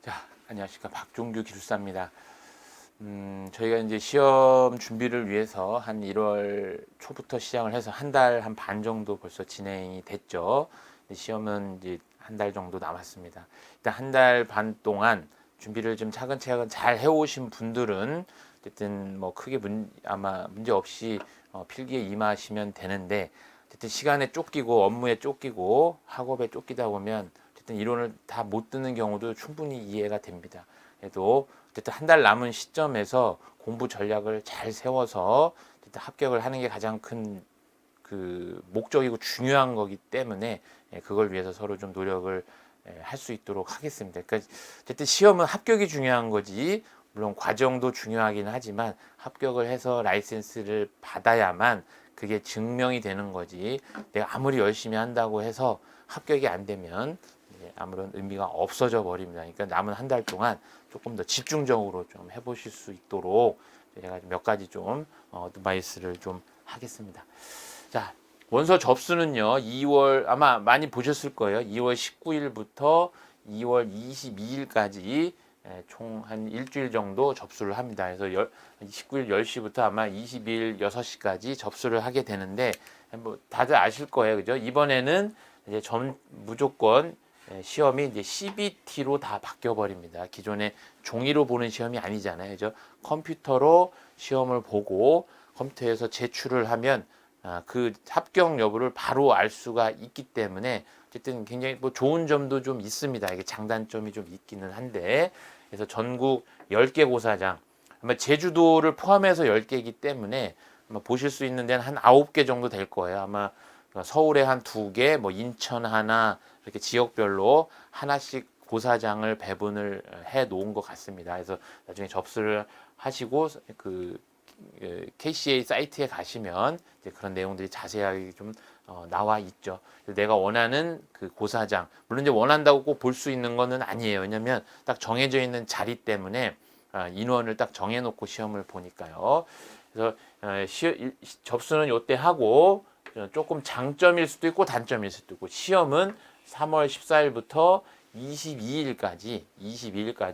자, 안녕하십니까. 박종규 기술사입니다. 저희가 이제 시험 준비를 위해서 한 1월 초부터 시작을 해서 한 달 한 반 정도 벌써 진행이 됐죠. 시험은 이제 한 달 정도 남았습니다. 일단 한 달 반 동안 준비를 좀 차근차근 잘 해오신 분들은 어쨌든 뭐 크게 아마 문제 없이 필기에 임하시면 되는데, 어쨌든 시간에 쫓기고 업무에 쫓기고 학업에 쫓기다 보면 어쨌든 이론을 다 못 듣는 경우도 충분히 이해가 됩니다. 그래도 어쨌든 한 달 남은 시점에서 공부 전략을 잘 세워서 어쨌든 합격을 하는 게 가장 큰 그 목적이고 중요한 거기 때문에 그걸 위해서 서로 좀 노력을 할 수 있도록 하겠습니다. 그러니까 어쨌든 시험은 합격이 중요한 거지, 물론 과정도 중요하긴 하지만 합격을 해서 라이센스를 받아야만 그게 증명이 되는 거지, 내가 아무리 열심히 한다고 해서 합격이 안 되면 아무런 의미가 없어져 버립니다. 그러니까 남은 한 달 동안 조금 더 집중적으로 좀 해보실 수 있도록 제가 몇 가지 좀 어드바이스를 좀 하겠습니다. 자, 원서 접수는요, 2월 아마 많이 보셨을 거예요. 2월 19일부터 2월 22일까지 총 한 일주일 정도 접수를 합니다. 그래서 19일 10시부터 아마 22일 6시까지 접수를 하게 되는데, 뭐 다들 아실 거예요. 그죠? 이번에는 이제 무조건 시험이 이제 CBT로 다 바뀌어 버립니다. 기존에 종이로 보는 시험이 아니잖아요. 그죠? 컴퓨터로 시험을 보고 컴퓨터에서 제출을 하면 그 합격 여부를 바로 알 수가 있기 때문에 어쨌든 굉장히 뭐 좋은 점도 좀 있습니다. 이게 장단점이 좀 있기는 한데, 그래서 전국 10개 고사장, 아마 제주도를 포함해서 10개이기 때문에 아마 보실 수 있는 데는 한 9개 정도 될 거예요. 아마 서울에 한 2개, 뭐 인천 하나, 이렇게 지역별로 하나씩 고사장을 배분을 해 놓은 것 같습니다. 그래서 나중에 접수를 하시고 그 KCA 사이트에 가시면 이제 그런 내용들이 자세하게 좀 나와 있죠. 내가 원하는 그 고사장, 물론 이제 원한다고 꼭 볼 수 있는 거는 아니에요. 왜냐면 딱 정해져 있는 자리 때문에 인원을 딱 정해놓고 시험을 보니까요. 그래서 접수는 요때 하고, 조금 장점일 수도 있고 단점일 수도 있고, 시험은 3월 14일부터 22일까지.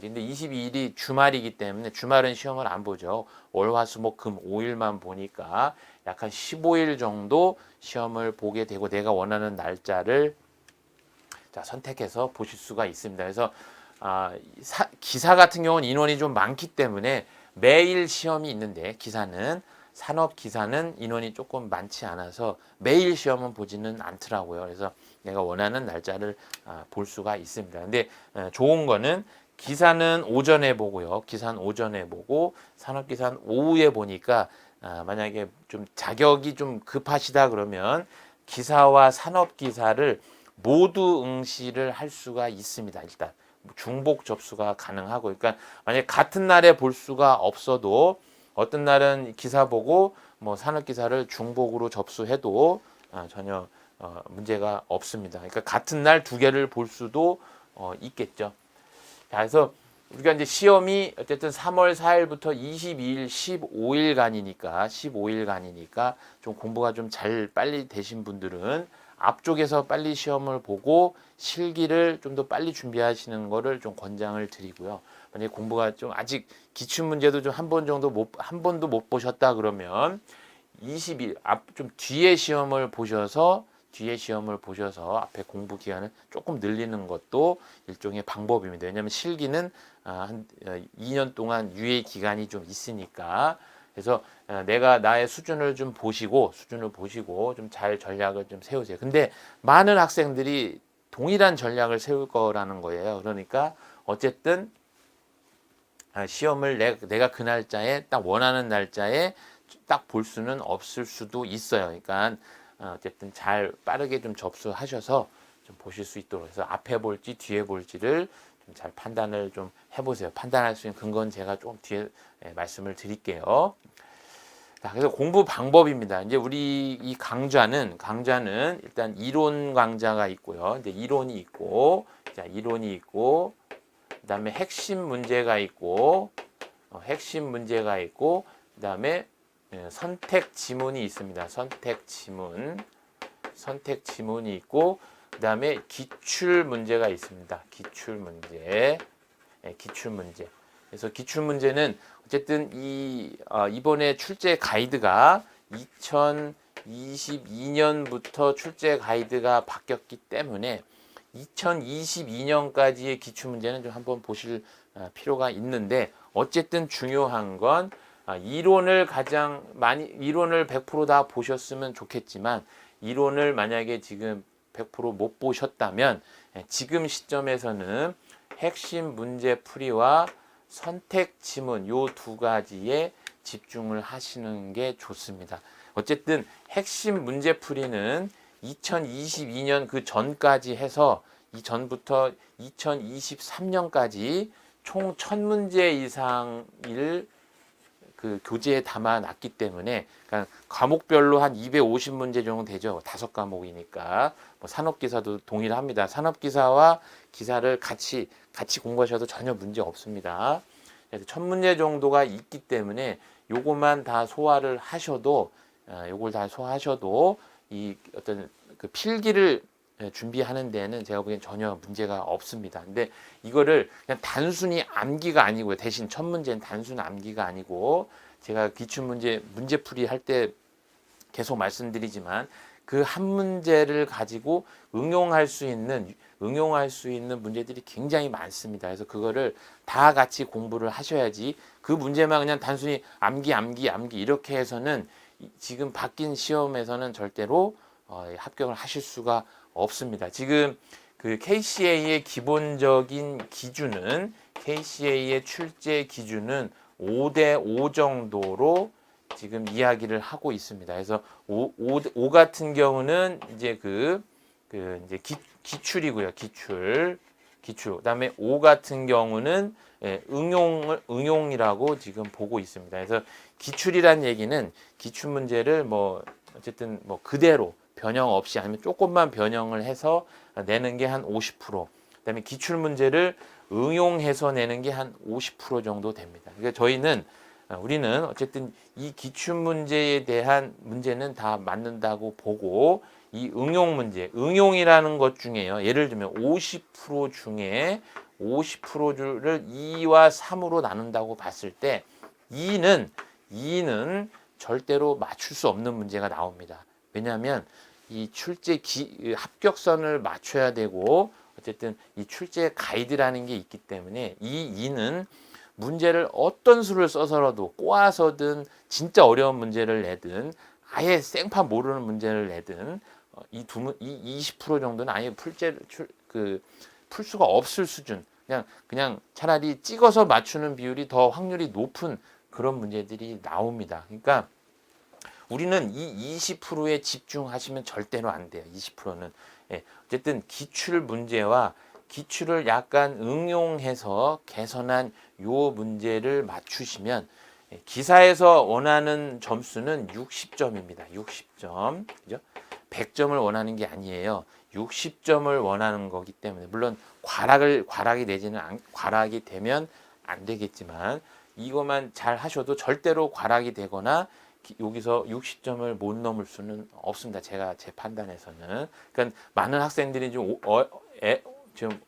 근데 22일이 주말이기 때문에 주말은 시험을 안 보죠. 월, 화, 수, 목, 금 5일만 보니까 약 한 15일 정도 시험을 보게 되고, 내가 원하는 날짜를 선택해서 보실 수가 있습니다. 그래서 기사 같은 경우는 인원이 좀 많기 때문에 매일 시험이 있는데, 산업 기사는 인원이 조금 많지 않아서 매일 시험은 보지는 않더라고요. 그래서 내가 원하는 날짜를 볼 수가 있습니다. 근데 좋은 거는 기사는 오전에 보고요. 기사는 오전에 보고 산업 기사는 오후에 보니까, 만약에 좀 자격이 좀 급하시다 그러면 기사와 산업 기사를 모두 응시를 할 수가 있습니다. 일단 중복 접수가 가능하고, 그러니까 만약 같은 날에 볼 수가 없어도 어떤 날은 기사 보고 뭐 산업 기사를 중복으로 접수해도 전혀 문제가 없습니다. 그러니까 같은 날 2개를 볼 수도 있겠죠. 자, 그래서 우리가 이제 시험이 어쨌든 3월 4일부터 22일 15일간이니까 좀 공부가 좀 잘 빨리 되신 분들은 앞쪽에서 빨리 시험을 보고 실기를 좀 더 빨리 준비하시는 거를 좀 권장을 드리고요. 만약에 공부가 좀 아직 기출 문제도 좀 한 번도 못 보셨다 그러면 20일 좀 뒤에 시험을 보셔서 앞에 공부 기간을 조금 늘리는 것도 일종의 방법입니다. 왜냐하면 실기는 한 2년 동안 유예 기간이 좀 있으니까. 그래서 내가 나의 수준을 보시고 좀 잘 전략을 좀 세우세요. 근데 많은 학생들이 동일한 전략을 세울 거라는 거예요. 그러니까 어쨌든 시험을 내가 그 날짜에 딱 원하는 날짜에 딱 볼 수는 없을 수도 있어요. 그러니까 어쨌든 잘 빠르게 좀 접수하셔서 좀 보실 수 있도록 해서 앞에 볼지 뒤에 볼지를 좀 잘 판단을 좀 해보세요. 판단할 수 있는 근거는 제가 좀 뒤에 말씀을 드릴게요. 자, 그래서 공부 방법입니다. 이제 우리 이 강좌는 일단 이론 강좌가 있고요. 이제 이론이 있고, 그다음에 핵심 문제가 있고, 그다음에 선택 지문이 있습니다. 선택 지문이 있고, 그다음에 기출 문제가 있습니다. 기출 문제. 기출 문제. 그래서 기출 문제는 어쨌든 이번에 출제 가이드가 2022년부터 출제 가이드가 바뀌었기 때문에 2022년까지의 기출 문제는 좀 한번 보실 필요가 있는데, 어쨌든 중요한 건 이론을 가장 많이, 이론을 100%다 보셨으면 좋겠지만, 이론을 만약에 지금 100%못 보셨다면 지금 시점에서는 핵심 문제 풀이와 선택 지문 요 두 가지에 집중을 하시는 게 좋습니다. 어쨌든 핵심 문제 풀이는 2022년 그 전까지 해서 이 전부터 2023년까지 총 1000문제 이상을 그 교재에 담아 놨기 때문에, 그러니까 과목별로 한 250문제 정도 되죠. 5과목이니까. 뭐 산업기사도 동일합니다. 산업기사와 기사를 같이 공부하셔도 전혀 문제 없습니다. 그래서 1000문제 정도가 있기 때문에 요것만 다 소화를 하셔도, 요걸 다 소화하셔도 이 어떤 그 필기를 준비하는 데는 제가 보기엔 전혀 문제가 없습니다. 근데 이거를 그냥 단순히 암기가 아니고요. 대신 1000문제는 단순 암기가 아니고, 제가 기출문제 문제풀이 할 때 계속 말씀드리지만 그 한 문제를 가지고 응용할 수 있는 문제들이 굉장히 많습니다. 그래서 그거를 다 같이 공부를 하셔야지, 그 문제만 그냥 단순히 암기 이렇게 해서는 지금 바뀐 시험에서는 절대로 합격을 하실 수가 없습니다. 지금 그 KCA의 기본적인 기준은, KCA의 출제 기준은 5대5 정도로 지금 이야기를 하고 있습니다. 그래서 5 같은 경우는 이제 이제 기출이고요. 기출. 그다음에 5 같은 경우는 응용이라고 지금 보고 있습니다. 그래서 기출이란 얘기는 기출 문제를 뭐 어쨌든 뭐 그대로 변형 없이 아니면 조금만 변형을 해서 내는 게 한 50%, 그다음에 기출 문제를 응용해서 내는 게 한 50% 정도 됩니다. 그러니까 우리는 어쨌든 이 기출 문제에 대한 문제는 다 맞는다고 보고, 이 응용 문제, 응용이라는 것 중에요. 예를 들면 50% 중에 50%를 2와 3으로 나눈다고 봤을 때 2는 절대로 맞출 수 없는 문제가 나옵니다. 왜냐하면 이 합격선을 맞춰야 되고, 어쨌든 이 출제 가이드라는 게 있기 때문에 이 2는 문제를 어떤 수를 써서라도 꼬아서든 진짜 어려운 문제를 내든 아예 생판 모르는 문제를 내든 이 20% 정도는 아예 풀 수가 없을 수준, 그냥 차라리 찍어서 맞추는 비율이 더 확률이 높은 그런 문제들이 나옵니다. 그러니까 우리는 이 20%에 집중하시면 절대로 안 돼요. 20%는. 어쨌든 기출 문제와 기출을 약간 응용해서 개선한 요 문제를 맞추시면 기사에서 원하는 점수는 60점입니다. 60점. 그죠? 100점을 원하는 게 아니에요. 60점을 원하는 거기 때문에, 물론 과락이 되면 안 되겠지만, 이것만 잘 하셔도 절대로 과락이 되거나 여기서 60점을 못 넘을 수는 없습니다. 제 판단에서는. 그러니까 많은 학생들이 좀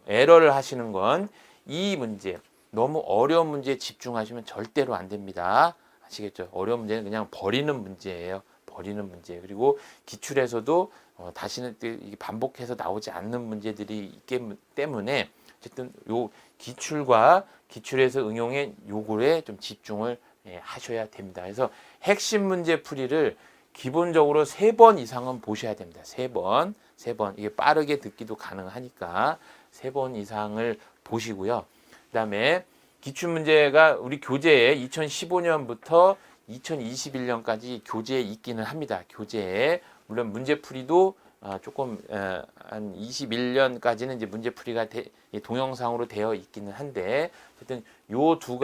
에러를 하시는 건, 이 문제, 너무 어려운 문제에 집중하시면 절대로 안 됩니다. 아시겠죠? 어려운 문제는 그냥 버리는 문제예요. 버리는 문제. 그리고 기출에서도 다시는 이게 반복해서 나오지 않는 문제들이 있기 때문에, 어쨌든 요 기출과 기출에서 응용의 요구에 좀 집중을 하셔야 됩니다. 그래서 핵심 문제 풀이를 기본적으로 3번 이상은 보셔야 됩니다. 3번. 이게 빠르게 듣기도 가능하니까 3번 이상을 보시고요. 그다음에 기출 문제가 우리 교재에 2015년부터 2021년까지 교재에 있기는 합니다. 교재에. 물론 문제풀이도 조금 한 21년까지는 이제 문제풀이가 동영상으로 되어 있기는 한데, 어쨌든 요 두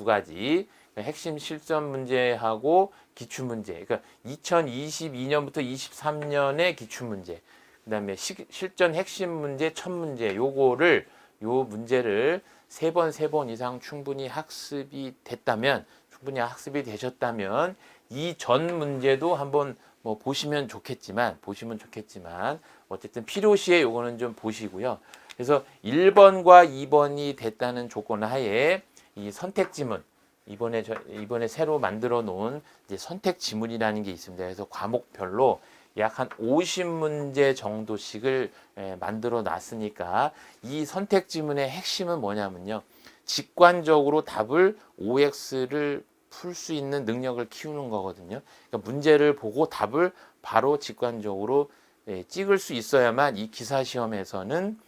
가지 핵심 실전 문제하고 기출 문제, 그러니까 2022년부터 23년의 기출 문제, 그다음에 실전 핵심 문제, 첫 문제, 요 문제를 3번 이상 충분히 학습이 되셨다면 이 전 문제도 한번 보시면 좋겠지만 어쨌든 필요시에 요거는 좀 보시고요. 그래서 1번과 2번이 됐다는 조건 하에 이 선택 지문, 이번에 새로 만들어 놓은 이제 선택 지문이라는 게 있습니다. 그래서 과목별로 약 한 50문제 정도씩을 만들어 놨으니까 이 선택 지문의 핵심은 뭐냐면요. 직관적으로 답을 OX를 풀 수 있는 능력을 키우는 거거든요. 그러니까 문제를 보고 답을 바로 직관적으로 찍을 수 있어야만 이 기사시험에서는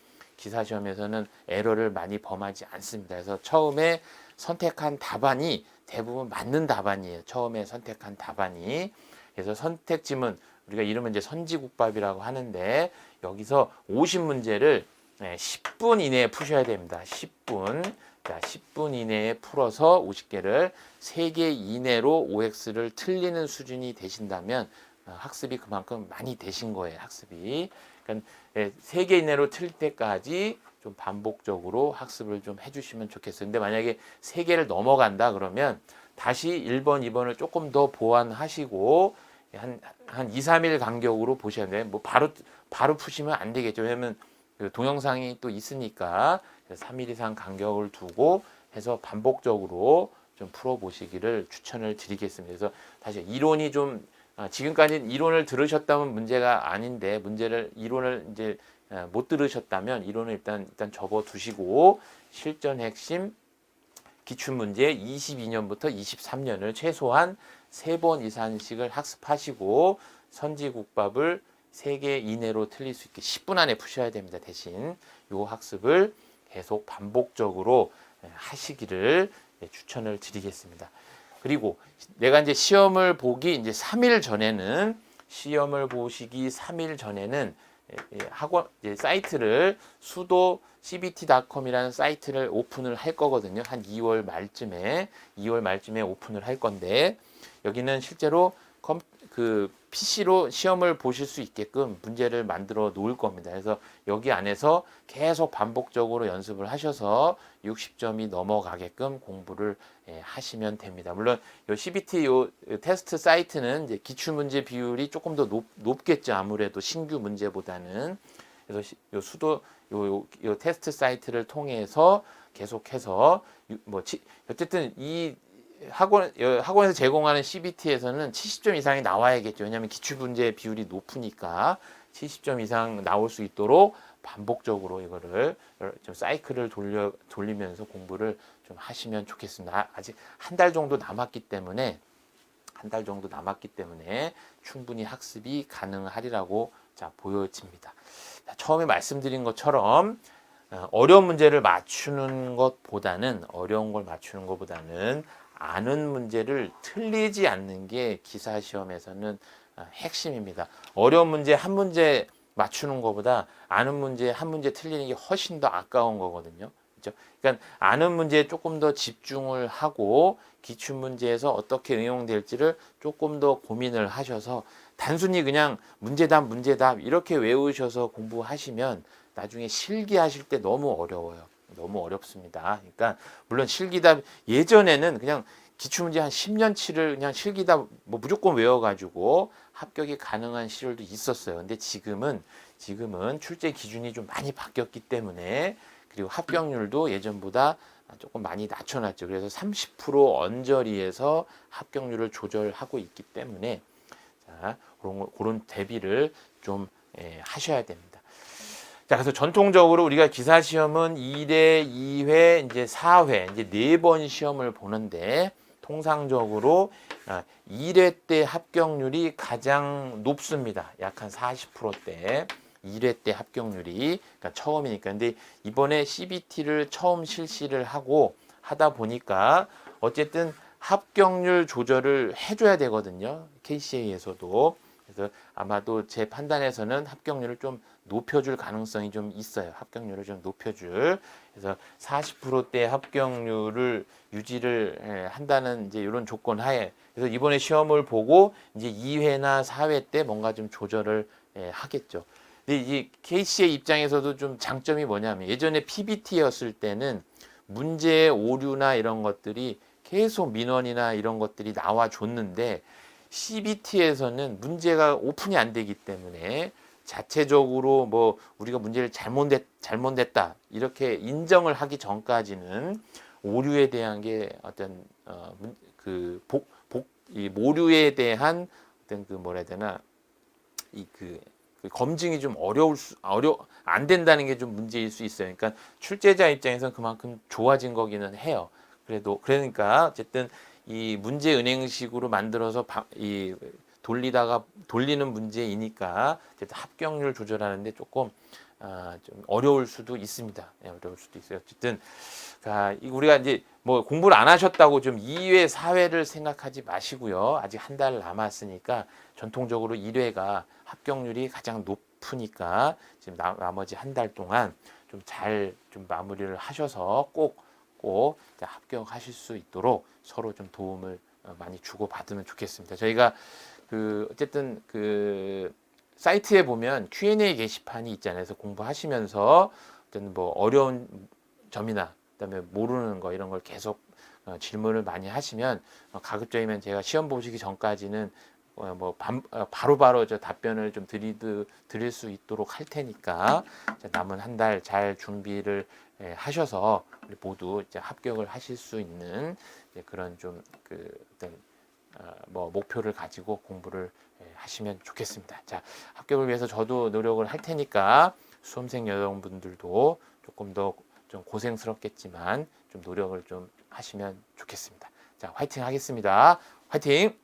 에러를 많이 범하지 않습니다. 그래서 처음에 선택한 답안이 대부분 맞는 답안이에요. 처음에 선택한 답안이. 그래서 선택 지문, 우리가 이름은 이제 선지국밥이라고 하는데, 여기서 50문제를 10분 이내에 푸셔야 됩니다. 10분. 자, 10분 이내에 풀어서 50개를 3개 이내로 OX를 틀리는 수준이 되신다면 학습이 그만큼 많이 되신 거예요. 학습이. 그러니까 3개 이내로 틀 때까지 좀 반복적으로 학습을 좀 해주시면 좋겠어요. 근데 만약에 3개를 넘어간다 그러면 다시 1번, 2번을 조금 더 보완하시고 한 2, 3일 간격으로 보셔야 돼요. 뭐 바로 푸시면 안 되겠죠. 왜냐면 그 동영상이 또 있으니까 3일 이상 간격을 두고 해서 반복적으로 좀 풀어보시기를 추천을 드리겠습니다. 그래서 다시 이론이 좀 지금까지 이론을 들으셨다면 문제가 아닌데 이론을 이제 못 들으셨다면 이론을 일단 접어 두시고 실전 핵심 기출문제 22년부터 23년을 최소한 3번 이상씩을 학습하시고 선지국밥을 3개 이내로 틀릴 수 있게 10분 안에 푸셔야 됩니다. 대신 요 학습을 계속 반복적으로 하시기를 추천을 드리겠습니다. 그리고 내가 이제 시험을 보기 이제 3일 전에는 학원 사이트를 수도 cbt.com이라는 사이트를 오픈을 할 거거든요. 한 2월 말쯤에 오픈을 할 건데 여기는 실제로 그 PC로 시험을 보실 수 있게끔 문제를 만들어 놓을 겁니다. 그래서 여기 안에서 계속 반복적으로 연습을 하셔서 60점이 넘어가게끔 공부를 하시면 됩니다. 물론 요 CBT 테스트 사이트는 이제 기출 문제 비율이 조금 더 높겠죠. 아무래도 신규 문제보다는. 그래서 요 테스트 사이트를 통해서 계속해서 어쨌든 이 학원에서 제공하는 CBT에서는 70점 이상이 나와야겠죠. 왜냐하면 기출문제 비율이 높으니까 70점 이상 나올 수 있도록 반복적으로 이거를 좀 사이클을 돌리면서 공부를 좀 하시면 좋겠습니다. 아직 한 달 정도 남았기 때문에 충분히 학습이 가능하리라고 보여집니다. 처음에 말씀드린 것처럼 어려운 문제를 맞추는 것보다는 아는 문제를 틀리지 않는 게 기사시험에서는 핵심입니다. 어려운 문제 한 문제 맞추는 것보다 아는 문제 한 문제 틀리는 게 훨씬 더 아까운 거거든요. 그렇죠? 그러니까 아는 문제에 조금 더 집중을 하고 기출 문제에서 어떻게 응용될지를 조금 더 고민을 하셔서 단순히 그냥 문제답 이렇게 외우셔서 공부하시면 나중에 실기하실 때 너무 어려워요. 너무 어렵습니다. 그러니까 물론 실기답 예전에는 그냥 기출문제 한 10년치를 그냥 실기답 무조건 외워가지고 합격이 가능한 시절도 있었어요. 근데 지금은 출제 기준이 좀 많이 바뀌었기 때문에 그리고 합격률도 예전보다 조금 많이 낮춰놨죠. 그래서 30% 언저리에서 합격률을 조절하고 있기 때문에 그런 대비를 좀 하셔야 됩니다. 자, 그래서 전통적으로 우리가 기사시험은 1회, 2회, 이제 4회, 이제 4번 시험을 보는데 통상적으로 1회 때 합격률이 가장 높습니다. 약 한 40%대. 1회 때 합격률이 그러니까 처음이니까. 근데 이번에 CBT를 처음 실시를 하다 보니까 어쨌든 합격률 조절을 해줘야 되거든요. KCA에서도. 그래서 아마도 제 판단에서는 합격률을 좀 높여줄 가능성이 좀 있어요. 합격률을 좀 높여줄. 그래서 40%대 합격률을 유지를 한다는 이제 이런 조건 하에. 그래서 이번에 시험을 보고 이제 2회나 4회 때 뭔가 좀 조절을 하겠죠. 근데 이 KCA 입장에서도 좀 장점이 뭐냐면 예전에 PBT였을 때는 문제의 오류나 이런 것들이 계속 민원이나 이런 것들이 나와 줬는데 CBT에서는 문제가 오픈이 안 되기 때문에 자체적으로 뭐 우리가 문제를 잘못됐다 이렇게 인정을 하기 전까지는 오류에 대한 게 어떤 이 모류에 대한 어떤 그 뭐라 해야 되나 그 검증이 좀 안 된다는 게 좀 문제일 수 있어요. 그러니까 출제자 입장에서는 그만큼 좋아진 거기는 해요. 그러니까 어쨌든 이 문제 은행식으로 만들어서 돌리는 문제이니까 어쨌든 합격률 조절하는데 조금 좀 어려울 수도 있습니다. 네, 어려울 수도 있어요. 어쨌든 우리가 이제 뭐 공부를 안 하셨다고 좀 2회, 4회를 생각하지 마시고요. 아직 한 달 남았으니까 전통적으로 1회가 합격률이 가장 높으니까 지금 나머지 한 달 동안 좀 잘 좀 마무리를 하셔서 꼭 합격하실 수 있도록 서로 좀 도움을 많이 주고 받으면 좋겠습니다. 저희가 어쨌든 사이트에 보면 Q&A 게시판이 있잖아요. 그래서 공부하시면서 어떤 뭐 어려운 점이나 그다음에 모르는 거 이런 걸 계속 질문을 많이 하시면 가급적이면 제가 시험 보시기 전까지는 바로바로 저 답변을 좀 드릴 수 있도록 할 테니까 남은 한 달 잘 준비를 하셔서 우리 모두 이제 합격을 하실 수 있는 그런 좀 어떤 목표를 가지고 공부를 하시면 좋겠습니다. 자, 합격을 위해서 저도 노력을 할 테니까 수험생 여러분들도 조금 더 좀 고생스럽겠지만 좀 노력을 좀 하시면 좋겠습니다. 자, 화이팅 하겠습니다. 화이팅!